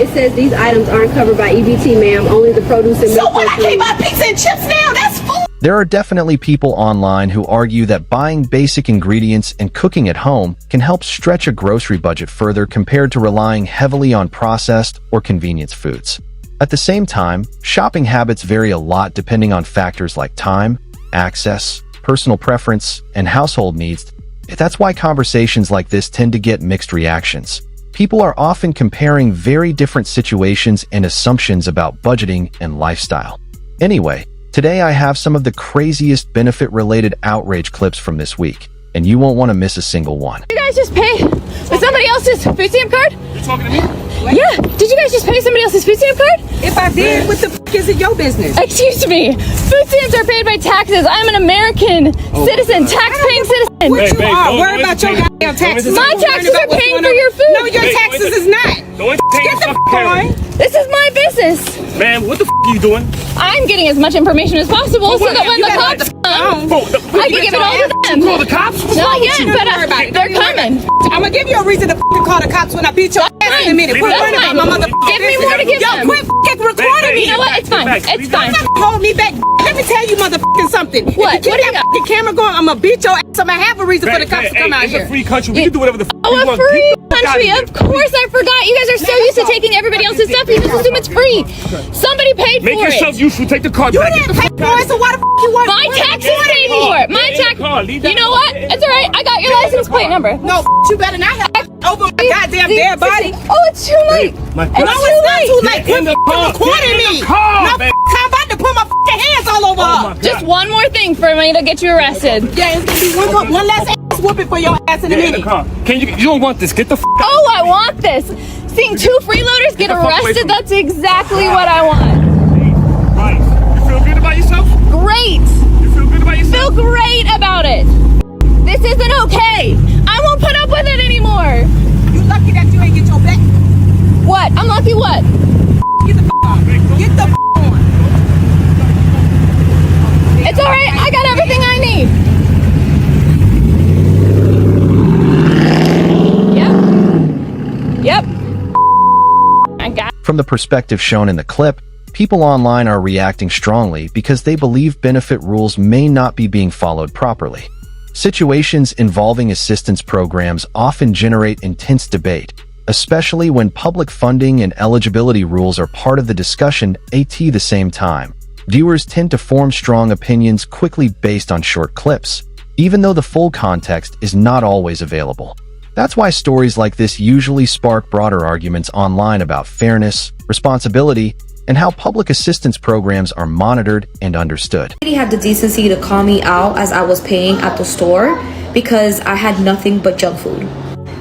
it says these items aren't covered by EBT, ma'am. Only the produce and milk. So what? I can't buy pizza and chips now? That's food. There are definitely people online who argue that buying basic ingredients and cooking at home can help stretch a grocery budget further compared to relying heavily on processed or convenience foods. At the same time, shopping habits vary a lot depending on factors like time, access, personal preference, and household needs. That's why conversations like this tend to get mixed reactions. People are often comparing very different situations and assumptions about budgeting and lifestyle. Anyway, today I have some of the craziest benefit-related outrage clips from this week, and you won't want to miss a single one. Did you guys just pay with somebody else's food stamp card? You talking to me? What? Yeah. Did you guys just pay somebody else's food stamp card? If I did, what the f is it your business? Excuse me. Food stamps are paid by taxes. I'm an American citizen, tax-paying citizen. What you are? Worry about your goddamn taxes. My taxes are paying for your food. No, your taxes is not. Get the f on. This is my business. Man, what the f are you doing? I'm getting as much information as possible so that when the cops come, I can give it all to them. Call the cops? Not yet, but they're coming. I'm gonna give you a reason to call the cops when I beat your ass in a minute. Quit worrying about my motherfucking Give me more to give them. Yo, quit recording me. You know what? It's fine. It's fine. Hold me back. Let me tell you motherfucking something. What? If you keep that fucking camera going, I'm gonna beat your ass. I'm gonna have a reason for the cops to come out here. It's a free country. We can do whatever the f we Oh, a want. free country. Of course I forgot. You guys are so used to taking everybody else's stuff. You just assume it's free. Somebody paid Make for yourself it. useful. Take the card You back. didn't pay for it, so why the f you want? My taxes paid for it. My tax. You know what? It's all right. I got your license plate number. No, you better not have over my goddamn dead body. Oh, it's too late. No, it's not too late. Quit recording me. No, I'm about to put my fucking hands all over her. Just one more thing for me to get you arrested. Yeah, it's gonna be one less ass whooping for your ass in a minute. Can you don't want this. Get the f out. Oh, I want this. Seeing two freeloaders get arrested, that's exactly what I want. Right. You feel good about yourself? Great. You feel good about yourself? Feel great about it. This isn't okay. I won't put up with it anymore. You lucky that you ain't get your back. What? I'm lucky what? Get the f on. Get the f on. It's all right. I got everything I need. Yep. I got. From the perspective shown in the clip, people online are reacting strongly because they believe benefit rules may not be being followed properly. Situations involving assistance programs often generate intense debate, especially when public funding and eligibility rules are part of the discussion at the same time. Viewers tend to form strong opinions quickly based on short clips, even though the full context is not always available. That's why stories like this usually spark broader arguments online about fairness, responsibility, and how public assistance programs are monitored and understood. Lady had the decency to call me out as I was paying at the store because I had nothing but junk food.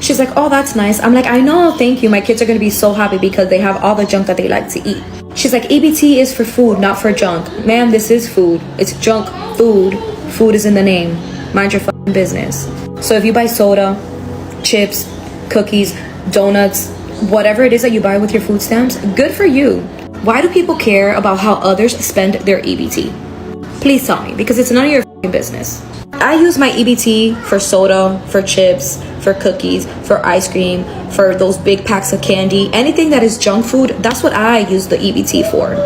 She's like, oh, that's nice. I'm like, I know, thank you. My kids are gonna be so happy because they have all the junk that they like to eat. She's like, EBT is for food, not for junk. Ma'am, this is food. It's junk food. Food is in the name. Mind your fucking business. So if you buy soda, chips, cookies, donuts, whatever it is that you buy with your food stamps, good for you. Why do people care about how others spend their EBT? Please tell me, because it's none of your fucking business. I use my EBT for soda, for chips, for cookies, for ice cream, for those big packs of candy. Anything that is junk food, that's what I use the EBT for.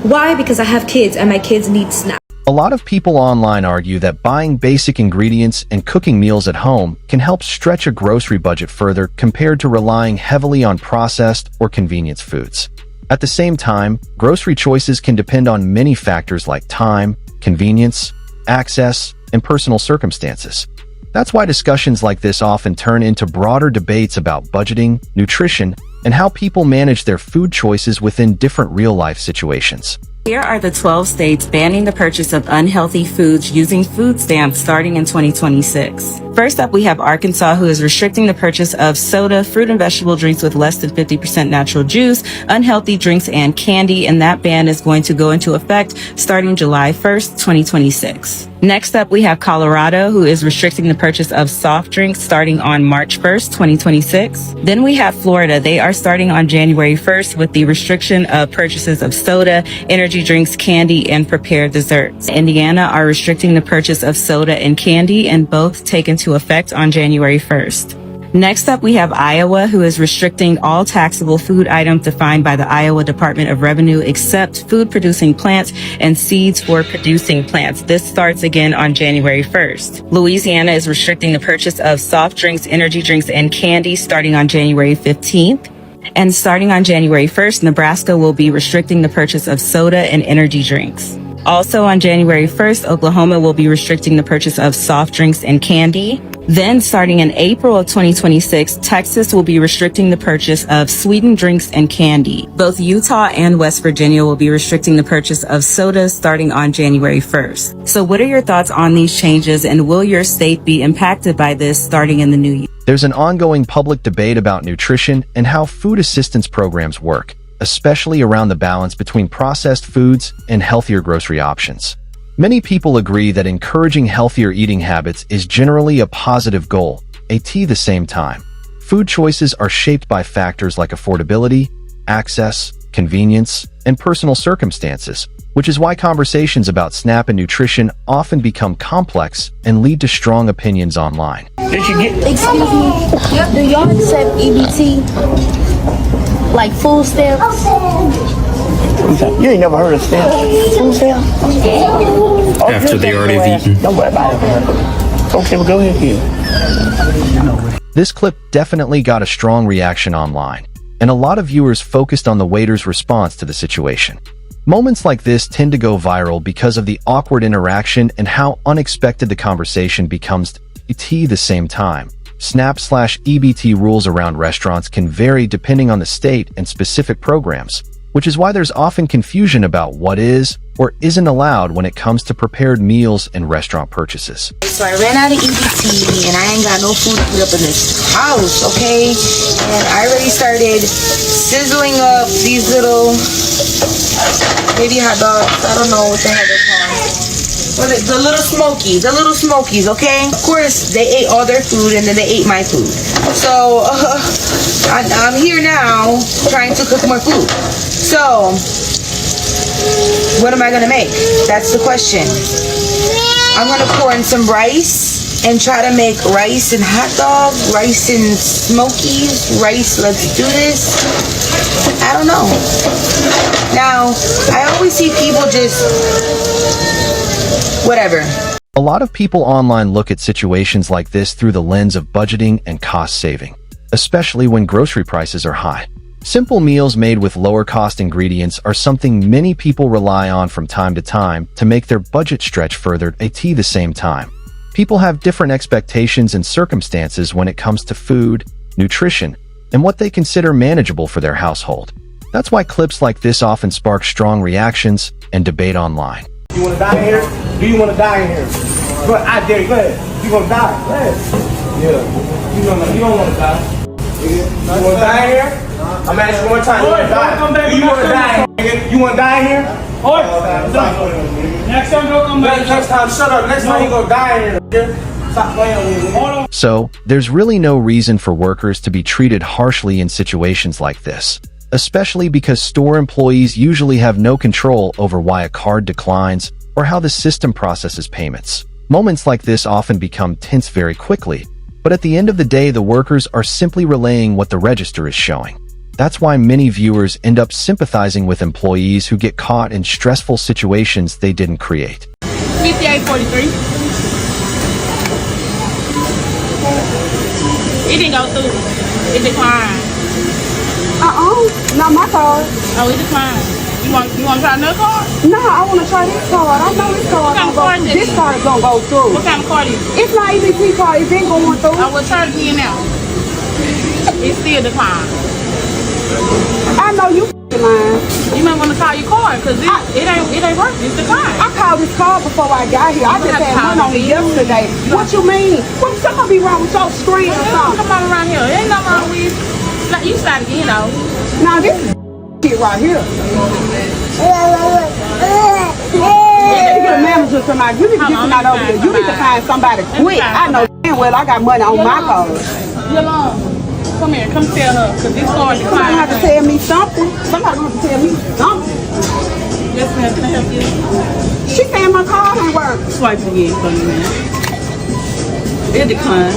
Why? Because I have kids and my kids need snacks. A lot of people online argue that buying basic ingredients and cooking meals at home can help stretch a grocery budget further compared to relying heavily on processed or convenience foods. At the same time, grocery choices can depend on many factors like time, convenience, access, and personal circumstances. That's why discussions like this often turn into broader debates about budgeting, nutrition, and how people manage their food choices within different real-life situations. Here are the 12 states banning the purchase of unhealthy foods using food stamps starting in 2026. First up, we have Arkansas, who is restricting the purchase of soda, fruit and vegetable drinks with less than 50% natural juice, unhealthy drinks, and candy, and that ban is going to go into effect starting July 1st, 2026. Next up, we have Colorado, who is restricting the purchase of soft drinks starting on March 1st, 2026. Then we have Florida. They are starting on January 1st with the restriction of purchases of soda, energy drinks, candy, and prepared desserts. Indiana are restricting the purchase of soda and candy, and both take into effect on January 1st. Next up, we have Iowa, who is restricting all taxable food items defined by the Iowa Department of Revenue except food-producing plants and seeds for producing plants. This starts again on January 1st. Louisiana is restricting the purchase of soft drinks, energy drinks, and candy starting on January 15th. And starting on January 1st, Nebraska will be restricting the purchase of soda and energy drinks. Also on January 1st, Oklahoma will be restricting the purchase of soft drinks and candy. Then starting in April of 2026, Texas will be restricting the purchase of sweetened drinks and candy. Both Utah and West Virginia will be restricting the purchase of sodas starting on January 1st. So what are your thoughts on these changes, and will your state be impacted by this starting in the new year? There's an ongoing public debate about nutrition and how food assistance programs work, especially around the balance between processed foods and healthier grocery options. Many people agree that encouraging healthier eating habits is generally a positive goal. At the same time, food choices are shaped by factors like affordability, access, convenience, and personal circumstances, which is why conversations about SNAP and nutrition often become complex and lead to strong opinions online. Excuse me, do y'all accept EBT? Like food stamps? You ain't never heard of stamps? Food stamps? After they already have eaten. Don't worry about it. Okay, well go ahead here. This clip definitely got a strong reaction online, and a lot of viewers focused on the waiter's response to the situation. Moments like this tend to go viral because of the awkward interaction and how unexpected the conversation becomes. At the same time, SNAP/EBT rules around restaurants can vary depending on the state and specific programs, which is why there's often confusion about what is or isn't allowed when it comes to prepared meals and restaurant purchases. So I ran out of EBT and I ain't got no food to put up in this house, okay? And I already started sizzling up these little baby hot dogs. I don't know what the hell they're called. Well, the little smokies, okay? Of course, they ate all their food and then they ate my food. So I'm here now trying to cook more food. So what am I gonna make? That's the question. I'm gonna pour in some rice and try to make rice and hot dogs, rice and smokies, rice, let's do this. I don't know. Now, I always see people just, whatever. A lot of people online look at situations like this through the lens of budgeting and cost saving, especially when grocery prices are high. Simple meals made with lower-cost ingredients are something many people rely on from time to time to make their budget stretch further. At the same time, people have different expectations and circumstances when it comes to food, nutrition, and what they consider manageable for their household. That's why clips like this often spark strong reactions and debate online. You want to die in here? Do you want to die in here? Go ahead, I dare you. Go ahead. You gonna die? Go ahead. Yeah. You don't want to die. You want to die in here? I'm asking one time. You want to die? Do you want to die? Nigga? You want to die in here? Next time, don't come back. Next time, shut up. Next time you gonna die in here. Nigga. Stop playing with me. So, there's really no reason for workers to be treated harshly in situations like this, especially because store employees usually have no control over why a card declines or how the system processes payments. Moments like this often become tense very quickly, but at the end of the day, the workers are simply relaying what the register is showing. That's why many viewers end up sympathizing with employees who get caught in stressful situations they didn't create. 5843. It didn't go through. It declined. Not my card. Oh, it declined. You want to try another card? No, I want to try this card. I know this card. What kind of card is This it? card is gonna go through. What kind of card is it? It's my EBT card. It's been going through. I will try it again now. It still declined. I know you lying. You might want to call your card because it ain't working. It's declined. I called this card before I got here. I just had one on it yesterday. What you mean? What something be wrong with your screen or something? Come on around here. Ain't nothing wrong with you. You slide again though. Now this is shit right here. You get a manager tonight. You need to get somebody over here. You need to find somebody quick. I know damn well I got money on my card. Come here. Come tell her because this card declined. Somebody have to tell me something. Somebody have to tell me something. Yes, ma'am. Can I help you? She saying my card ain't work. Swipe again for me, man. It declined.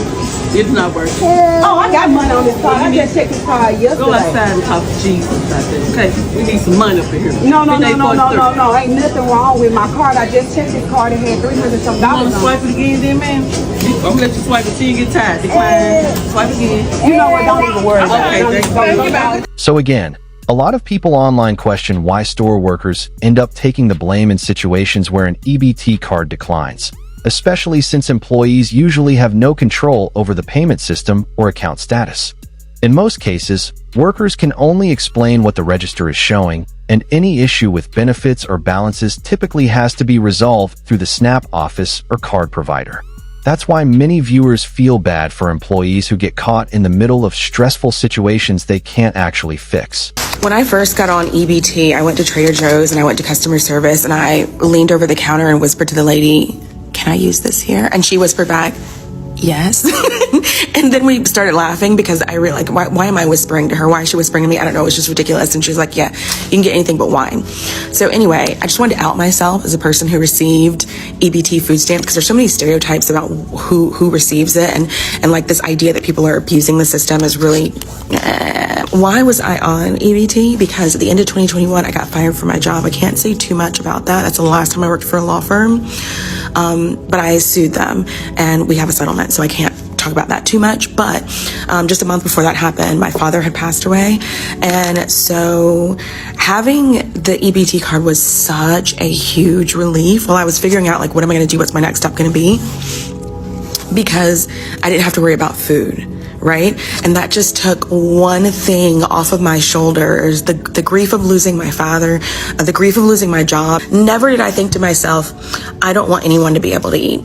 It's not working. Oh, I got money on this card. I just checked this card yesterday. Go outside and talk to Jesus about that, okay? We need some money up in here. No. Ain't nothing wrong with my card. I just checked this card. It had $300 some You want dollars to on swipe it again then, man? I'm gonna let you swipe it till you get tired. Decline. Swipe again. it. You know what? Don't even worry about it. Okay, thank you. So again, a lot of people online question why store workers end up taking the blame in situations where an EBT card declines, especially since employees usually have no control over the payment system or account status. In most cases, workers can only explain what the register is showing, and any issue with benefits or balances typically has to be resolved through the SNAP office or card provider. That's why many viewers feel bad for employees who get caught in the middle of stressful situations they can't actually fix. When I first got on EBT, I went to Trader Joe's and I went to customer service and I leaned over the counter and whispered to the lady, "Can I use this here?" And she whispered back, "Yes." And then we started laughing because I realized, why am I whispering to her? Why is she whispering to me? I don't know. It's just ridiculous. And she's like, "Yeah, you can get anything but wine." So anyway, I just wanted to out myself as a person who received EBT food stamps because there's so many stereotypes about who receives it. And like this idea that people are abusing the system is really, Why was I on EBT? Because at the end of 2021, I got fired from my job. I can't say too much about that. That's the last time I worked for a law firm. But I sued them and we have a settlement, so I can't talk about that too much. But just a month before that happened, my father had passed away. And so having the EBT card was such a huge relief while I was figuring out, like, what am I going to do? What's my next step going to be? Because I didn't have to worry about food. Right? And that just took one thing off of my shoulders, the grief of losing my father, the grief of losing my job. Never did I think to myself, I don't want anyone to be able to eat.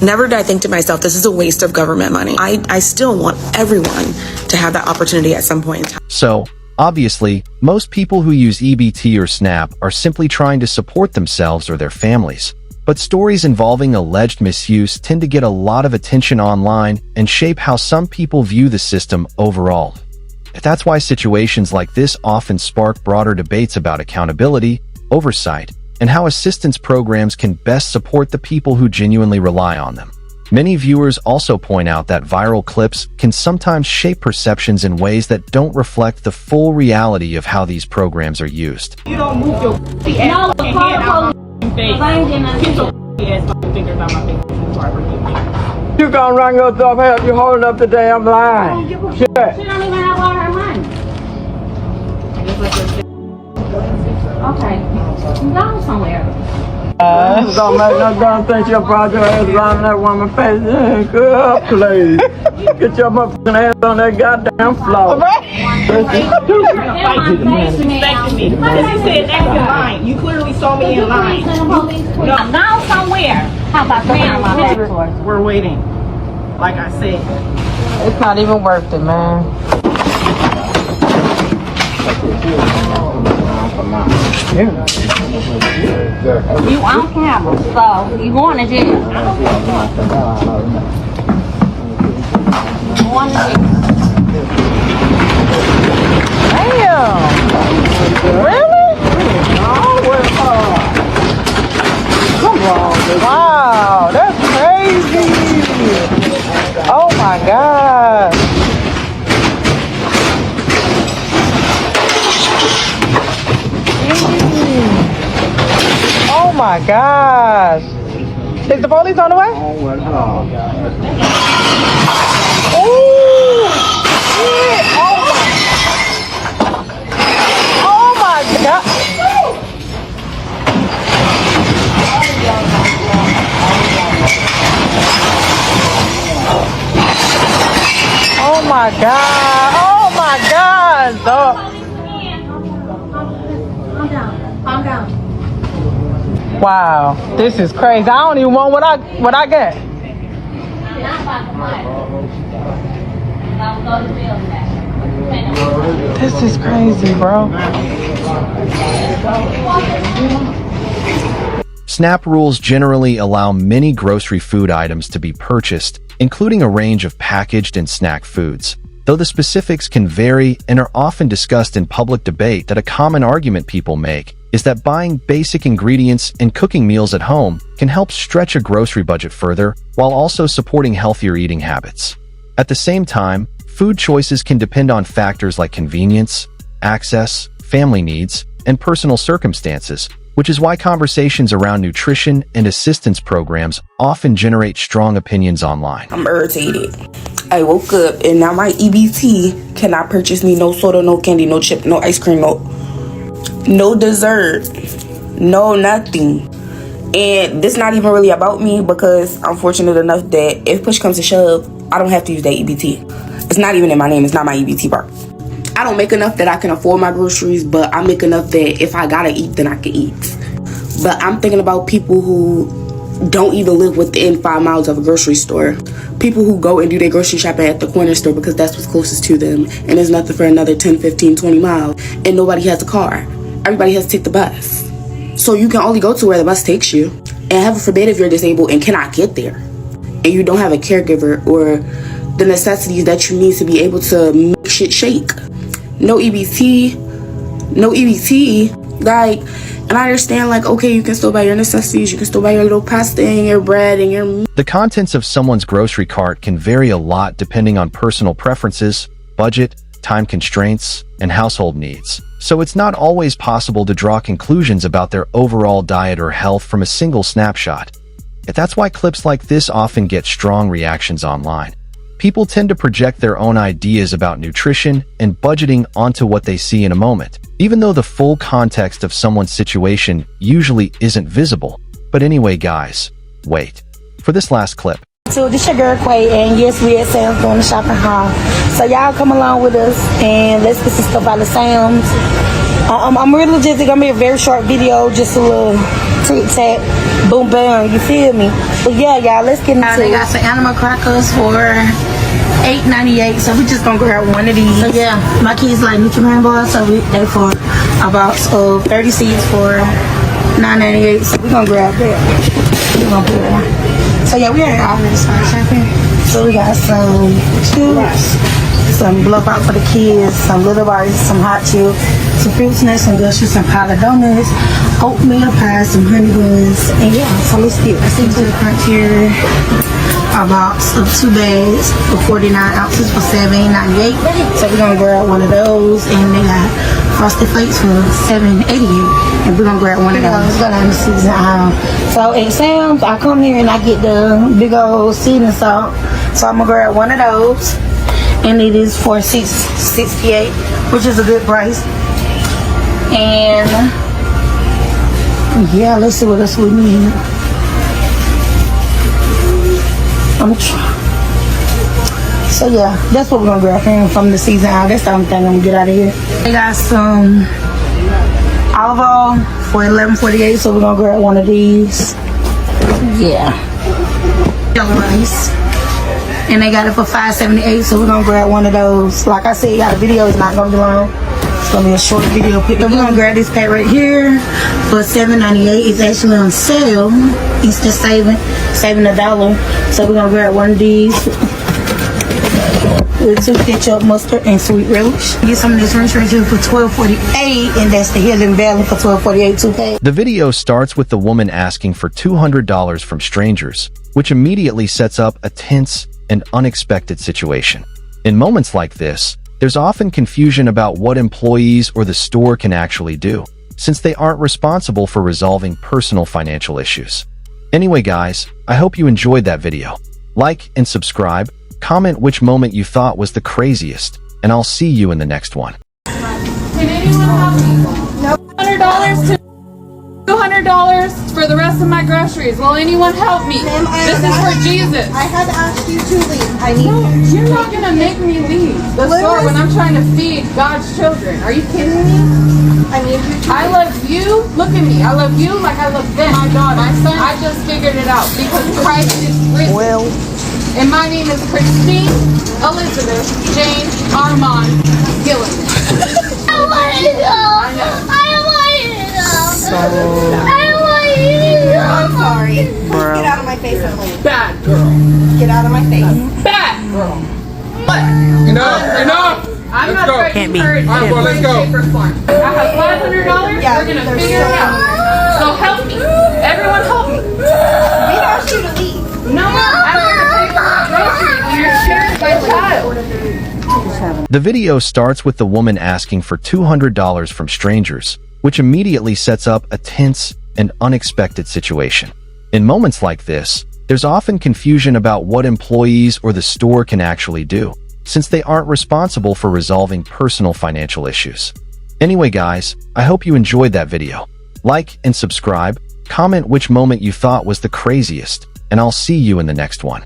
Never did I think to myself, this is a waste of government money. I still want everyone to have that opportunity at some point in time. So, obviously, most people who use EBT or SNAP are simply trying to support themselves or their families. But stories involving alleged misuse tend to get a lot of attention online and shape how some people view the system overall. That's why situations like this often spark broader debates about accountability, oversight, and how assistance programs can best support the people who genuinely rely on them. Many viewers also point out that viral clips can sometimes shape perceptions in ways that don't reflect the full reality of how these programs are used. You don't move your No, the car You gonna run yourself out, you holding up the damn line. Shit. She don't even have all her money. Okay. Go somewhere. Don't make no damn think your brother ass around that woman's face. Yeah, good, please. Get your motherfucking ass on that goddamn floor. Because he said that's in line. You clearly saw me in line. I'm now somewhere. How about that? We're waiting. Like I said. It's not even worth it, man. You on camera, so you going to jail. Going to jail. Damn! Really? Come on, wow, that's crazy! Oh my God! Oh my gosh! Is the police on the way? Oh! Shit! Oh my God! Oh my God! Oh my God! Calm down. Wow, this is crazy. I don't even want what I get. This is crazy, bro. SNAP rules generally allow many grocery food items to be purchased, including a range of packaged and snack foods. Though the specifics can vary and are often discussed in public debate, that a common argument people make is that buying basic ingredients and cooking meals at home can help stretch a grocery budget further while also supporting healthier eating habits. At the same time, food choices can depend on factors like convenience, access, family needs, and personal circumstances, which is why conversations around nutrition and assistance programs often generate strong opinions online. I'm irritated. I woke up and now my EBT cannot purchase me no soda, no candy, no chip, no ice cream, no dessert, no nothing. And this not even really about me because I'm fortunate enough that if push comes to shove, I don't have to use that EBT. It's not even in my name. It's not my EBT part. I don't make enough that I can afford my groceries, but I make enough that if I gotta eat, then I can eat. But I'm thinking about people who don't even live within 5 miles of a grocery store. People who go and do their grocery shopping at the corner store because that's what's closest to them. And there's nothing for another 10, 15, 20 miles. And nobody has a car. Everybody has to take the bus. So you can only go to where the bus takes you. And heaven forbid if you're disabled and cannot get there. And you don't have a caregiver or the necessities that you need to be able to make shit shake. No EBT. No EBT. Like, and I understand, like, okay, you can still buy your necessities, you can still buy your little pasta and your bread and your meat. The contents of someone's grocery cart can vary a lot depending on personal preferences, budget, time constraints, and household needs. So it's not always possible to draw conclusions about their overall diet or health from a single snapshot. That's why clips like this often get strong reactions online. People tend to project their own ideas about nutrition and budgeting onto what they see in a moment, even though the full context of someone's situation usually isn't visible. But anyway, guys, wait for this last clip. So this your girl Quay, and yes, we at Sam's doing the shopping haul. So y'all come along with us and let's get some stuff out of Sam's. I'm really just gonna be a very short video, just a little tic-tac, boom bam, you feel me? But yeah, y'all, let's get into it. They got some animal crackers for $8.98, so we just gonna grab one of these. So yeah, my kids like Nutriman bars, so they for about 30 seeds for $9.98, so we gonna grab that. We gonna put one. So yeah, we already started shopping. So we got some chips, some blow pop for the kids, some little bars, some hot chips, some fruit snacks, some gushes, some powdered donuts, oatmeal pies, some honey buns, and yeah, so let's get to the front here. A box of 2 bags for 49 ounces for $7.98. So we're gonna grab one of those, and they got Frosted Flakes for $7.88, and we're gonna grab one of those. Let's go down to season aisle. So at Sam's, I come here and I get the big old seasoning salt. So I'm gonna grab one of those, and it is for $6.68, which is a good price. And yeah, let's see what else we need. I'm trying. So yeah, that's what we're gonna grab from the season aisle. That's the only thing I'm gonna get out of here. They got some olive oil for $11.48, so we're gonna grab one of these. Yeah. Yellow rice. And they got it for $5.78, so we're gonna grab one of those. Like I said, y'all, the video is not gonna be long. It's gonna be a short video. So we're gonna grab this pack right here for $7.98. It's actually on sale. It's just saving $1. So we're gonna grab one of these with some ketchup, mustard, and sweet relish. Get some of this ranch right here for $12.48, and that's the Healing Valley for $12.48 too. The video starts with the woman asking for $200 from strangers, which immediately sets up a tense and unexpected situation. In moments like this, there's often confusion about what employees or the store can actually do, since they aren't responsible for resolving personal financial issues. Anyway, guys, I hope you enjoyed that video. Like and subscribe, comment which moment you thought was the craziest, and I'll see you in the next one. Can anyone help me? No. $100 to $200 for the rest of my groceries. Will anyone help me? This is for Jesus. I had asked you to leave. I need You're not gonna make me leave the store when I'm trying to feed God's children. Are you kidding me? I need you to I love you. Look at me. I love you like I love them. My daughter. My son. I just figured it out because Christ is risen. Well. And my name is Christine Elizabeth Jane Armand Gillen. I want to go. I want to go. I want you to go. I'm sorry. Get out of my face and leave. Bad girl. Get out of my face. Bad girl. Enough! Enough! I'm Let's not go. going to Can't be. encourage All right, you boy, in let's any go. shape or form. I have $500. Yeah, We're going to there's figure it so out. So help me. Everyone help me. We asked you to leave. No, I'm here to pay for my groceries when you're sharing my child. The video starts with the woman asking for $200 from strangers, which immediately sets up a tense and unexpected situation. In moments like this, there's often confusion about what employees or the store can actually do, since they aren't responsible for resolving personal financial issues. Anyway guys, I hope you enjoyed that video. Like and subscribe, comment which moment you thought was the craziest, and I'll see you in the next one.